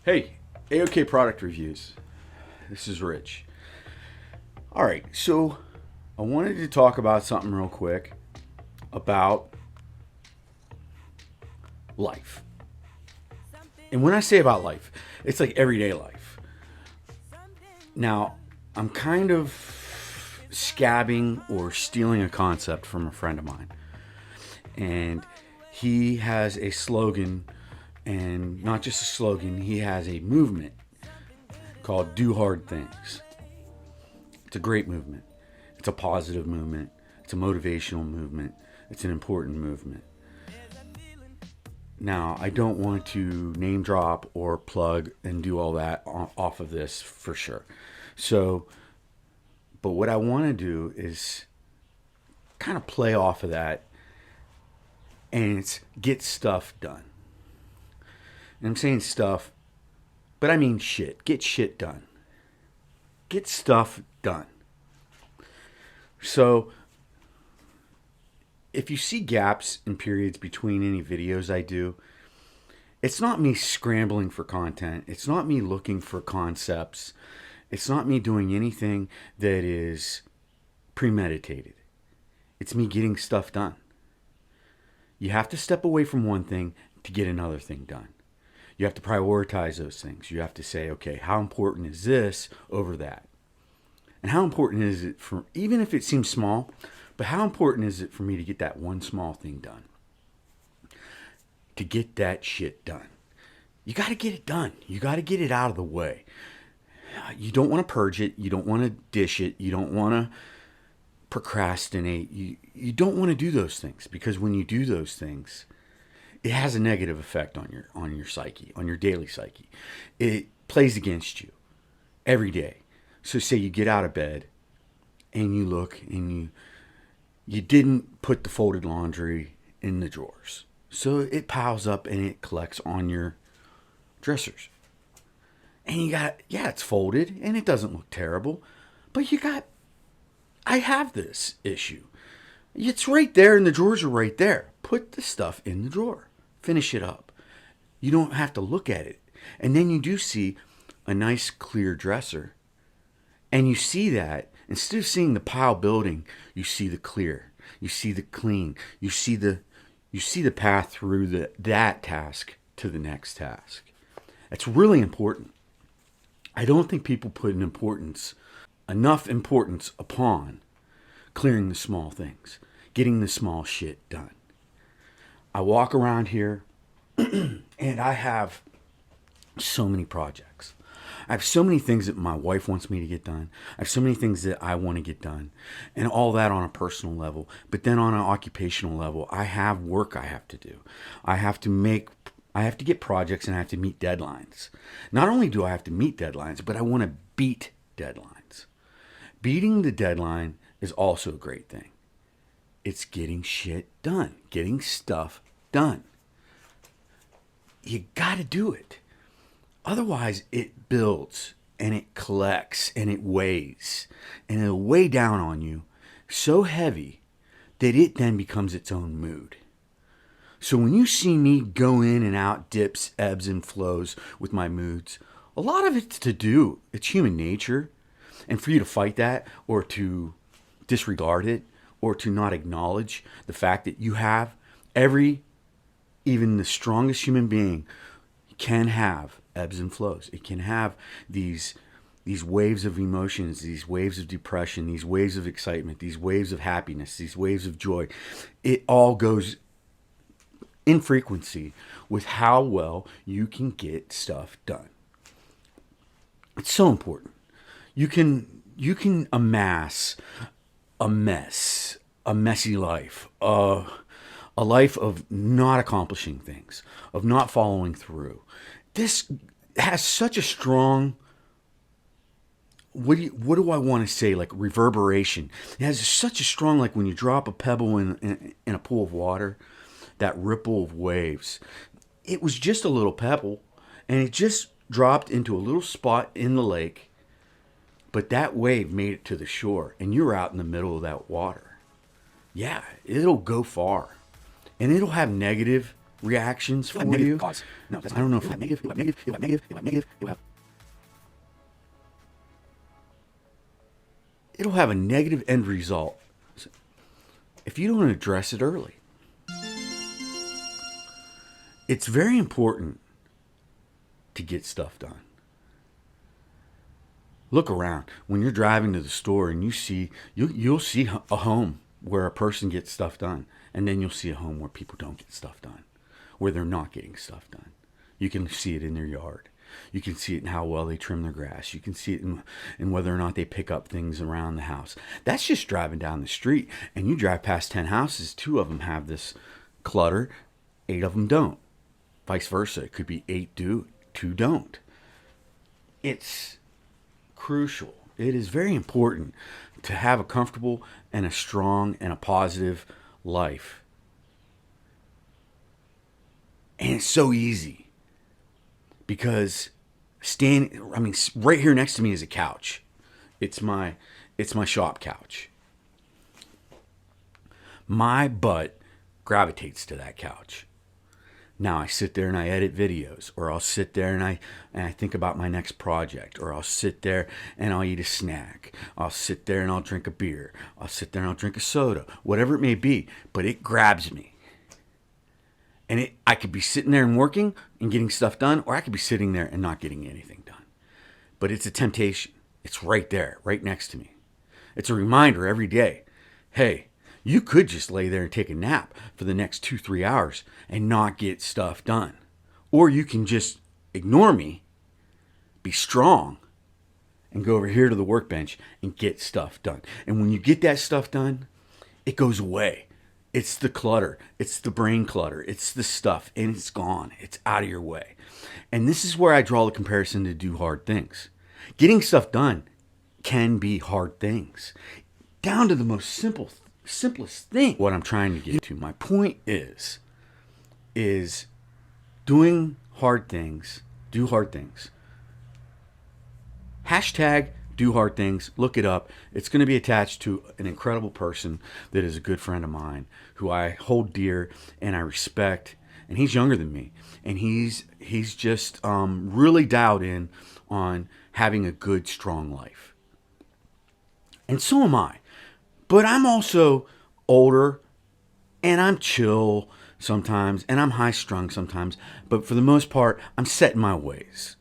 Hey, AOK Product Reviews. This is Rich. All right, so I wanted to talk about something real quick about life. And when I say about life, it's like everyday life. Now, I'm kind of scabbing or stealing a concept from a friend of mine. And he has a slogan, and not just a slogan, he has a movement called Do Hard Things. It's a great movement. It's a positive movement. It's a motivational movement. It's an important movement. Now, I don't want to name drop or plug and do all that off of this for sure. So, but what I want to do is kind of play off of that, and it's get stuff done. And I'm saying stuff, but I mean shit. Get shit done. Get stuff done. So, if you see gaps and periods between any videos I do, it's not me scrambling for content. It's not me looking for concepts. It's not me doing anything that is premeditated. It's me getting stuff done. You have to step away from one thing to get another thing done. You have to prioritize those things. You have to say, okay, how important is this over that? And how important is it for, even if it seems small, but how important is it for me to get that one small thing done? To get that shit done. You got to get it done. You got to get it out of the way. You don't want to purge it. You don't want to dish it. You don't want to procrastinate. You don't want to do those things, because when you do those things, it has a negative effect on your psyche, on your daily psyche. It plays against you every day. So say you get out of bed and you look and you didn't put the folded laundry in the drawers. So it piles up and it collects on your dressers. And it's folded and it doesn't look terrible, but I have this issue. It's right there and the drawers are right there. Put the stuff in the drawer. Finish it up. You don't have to look at it. And then you do see a nice clear dresser. And you see that, instead of seeing the pile building, you see the clear. You see the clean. You see the path through that task to the next task. That's really important. I don't think people put enough importance upon clearing the small things, getting the small shit done. I walk around here and I have so many projects. I have so many things that my wife wants me to get done. I have so many things that I want to get done. And all that on a personal level. But then on an occupational level, I have work I have to do. I have to get projects and I have to meet deadlines. Not only do I have to meet deadlines, but I want to beat deadlines. Beating the deadline is also a great thing. It's getting shit done, getting stuff done. You got to do it. Otherwise, it builds and it collects and it weighs, and it'll weigh down on you so heavy that it then becomes its own mood. So when you see me go in and out, dips, ebbs, and flows with my moods, a lot of it's it's human nature. And for you to fight that, or to disregard it, or to not acknowledge the fact that you have even the strongest human being can have ebbs and flows. It can have these waves of emotions, these waves of depression, these waves of excitement, these waves of happiness, these waves of joy. It all goes in frequency with how well you can get stuff done. It's so important. You can amass a messy life, a life of not accomplishing things, of not following through. This has such a strong, what do I want to say, like reverberation. It has such a strong, like when you drop a pebble in a pool of water, that ripple of waves. It was just a little pebble, and it just dropped into a little spot in the lake, but that wave made it to the shore, and you're out in the middle of that water. Yeah, it'll go far, and it'll have negative reactions for you. No, I don't know if it'll have a negative end result if you don't address it early. It's very important to get stuff done. Look around. When you're driving to the store and you'll see a home where a person gets stuff done, and then you'll see a home where people don't get stuff done, where they're not getting stuff done. You can see it in their yard. You can see it in how well they trim their grass. You can see it in whether or not they pick up things around the house. That's just driving down the street, and you drive past 10 houses, 2 of them have this clutter, 8 of them don't. Vice versa. It could be 8 do, 2 don't. It's crucial. It is very important to have a comfortable and a strong and a positive life. And it's so easy because right here next to me is a couch. It's my shop couch. My butt gravitates to that couch. Now I sit there and I edit videos, or I'll sit there and I think about my next project, or I'll sit there and I'll eat a snack. I'll sit there and I'll drink a beer. I'll sit there and I'll drink a soda, whatever it may be, but it grabs me. And I could be sitting there and working and getting stuff done, or I could be sitting there and not getting anything done. But it's a temptation. It's right there, right next to me. It's a reminder every day. Hey, you could just lay there and take a nap for the next 2-3 hours and not get stuff done. Or you can just ignore me, be strong, and go over here to the workbench and get stuff done. And when you get that stuff done, it goes away. It's the clutter. It's the brain clutter. It's the stuff, and it's gone. It's out of your way. And this is where I draw the comparison to do hard things. Getting stuff done can be hard things, down to the most simplest thing. What I'm trying to get to, my point is doing hard things, do hard things. Hashtag do hard things. Look it up. It's going to be attached to an incredible person that is a good friend of mine who I hold dear and I respect. And he's younger than me. And he's just really dialed in on having a good, strong life. And so am I. But I'm also older, and I'm chill sometimes, and I'm high strung sometimes. But for the most part, I'm set in my ways.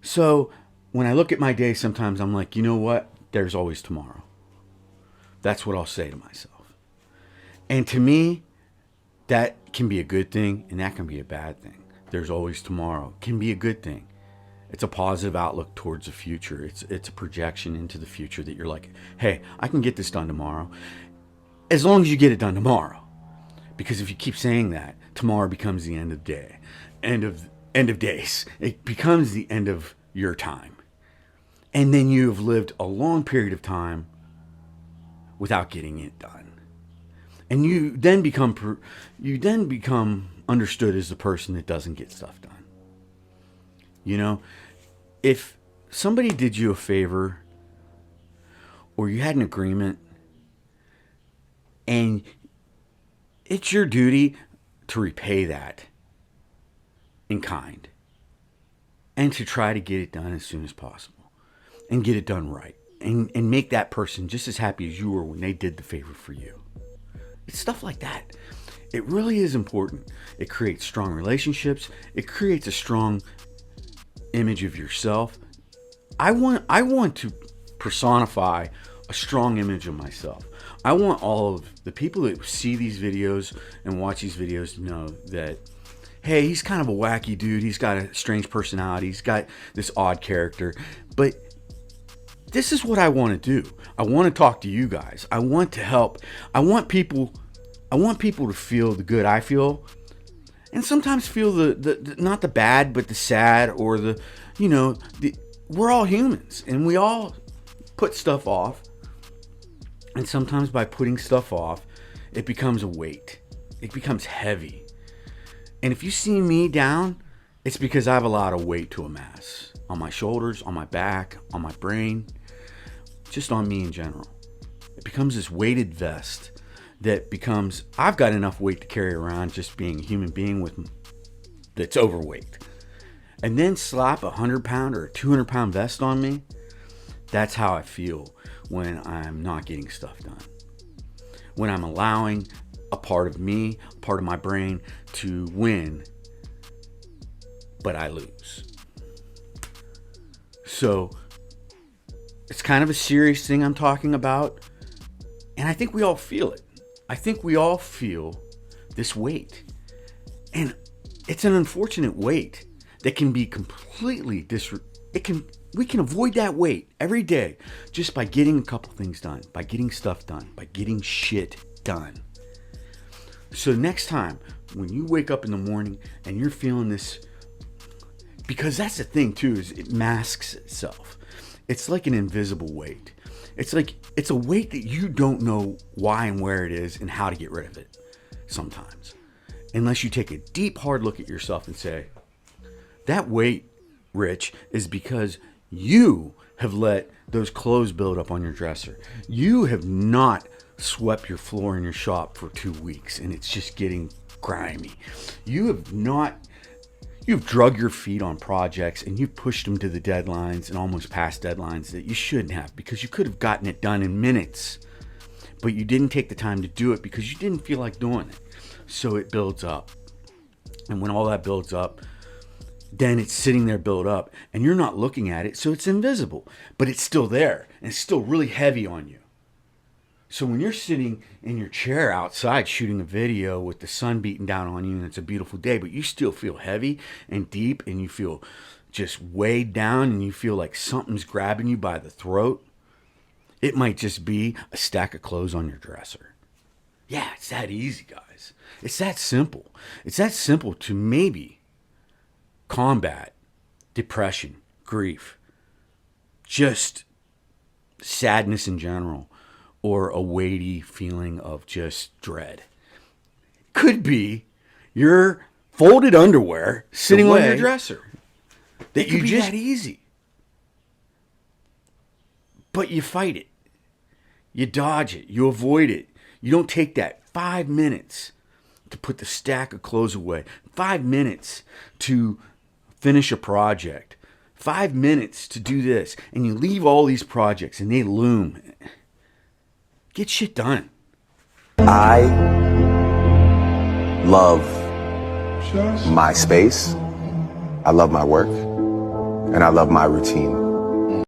So when I look at my day, sometimes I'm like, you know what? There's always tomorrow. That's what I'll say to myself. And to me, that can be a good thing, and that can be a bad thing. There's always tomorrow. Can be a good thing. It's a positive outlook towards the future. It's a projection into the future that you're like, hey, I can get this done tomorrow. As long as you get it done tomorrow. Because if you keep saying that, tomorrow becomes the end of the day. End of days. It becomes the end of your time. And then you have lived a long period of time without getting it done. And you then become understood as the person that doesn't get stuff done. You know, if somebody did you a favor or you had an agreement and it's your duty to repay that in kind and to try to get it done as soon as possible and get it done right and make that person just as happy as you were when they did the favor for you. It's stuff like that. It really is important. It creates strong relationships. It creates a strong image of yourself. I want to personify a strong image of myself. I want all of the people that see these videos and watch these videos to know that, hey, he's kind of a wacky dude. He's got a strange personality. He's got this odd character. But this is what I want to do. I want to talk to you guys. I want to help. I want people to feel the good I feel. And sometimes feel the not the bad, but the sad or we're all humans and we all put stuff off. And sometimes by putting stuff off, it becomes a weight. It becomes heavy. And if you see me down, it's because I have a lot of weight to amass on my shoulders, on my back, on my brain, just on me in general. It becomes this weighted vest that becomes, I've got enough weight to carry around just being a human being that's overweight. And then slap a 100-pound or a 200-pound vest on me. That's how I feel when I'm not getting stuff done. When I'm allowing a part of me, a part of my brain to win, but I lose. So it's kind of a serious thing I'm talking about. And I think we all feel it. I think we all feel this weight. And it's an unfortunate weight that can be completely we can avoid that weight every day just by getting a couple things done, by getting stuff done, by getting shit done. So next time when you wake up in the morning and you're feeling this, because that's the thing too, is it masks itself. It's like an invisible weight. It's a weight that you don't know why and where it is and how to get rid of it sometimes. Unless you take a deep, hard look at yourself and say, that weight, Rich, is because you have let those clothes build up on your dresser. You have not swept your floor in your shop for 2 weeks and it's just getting grimy. You've drug your feet on projects and you've pushed them to the deadlines and almost past deadlines that you shouldn't have, because you could have gotten it done in minutes, but you didn't take the time to do it because you didn't feel like doing it. So it builds up. And when all that builds up, then it's sitting there built up and you're not looking at it, so it's invisible, but it's still there and it's still really heavy on you. So when you're sitting in your chair outside shooting a video with the sun beating down on you and it's a beautiful day, but you still feel heavy and deep and you feel just weighed down and you feel like something's grabbing you by the throat, it might just be a stack of clothes on your dresser. Yeah, it's that easy, guys. It's that simple. It's that simple to maybe combat depression, grief, just sadness in general, or a weighty feeling of just dread. Could be your folded underwear sitting on your dresser. That you just that easy. But you fight it. You dodge it. You avoid it. You don't take that 5 minutes to put the stack of clothes away. 5 minutes to finish a project. 5 minutes to do this. And you leave all these projects and they loom. Get shit done. I love my space. I love my work. And I love my routine.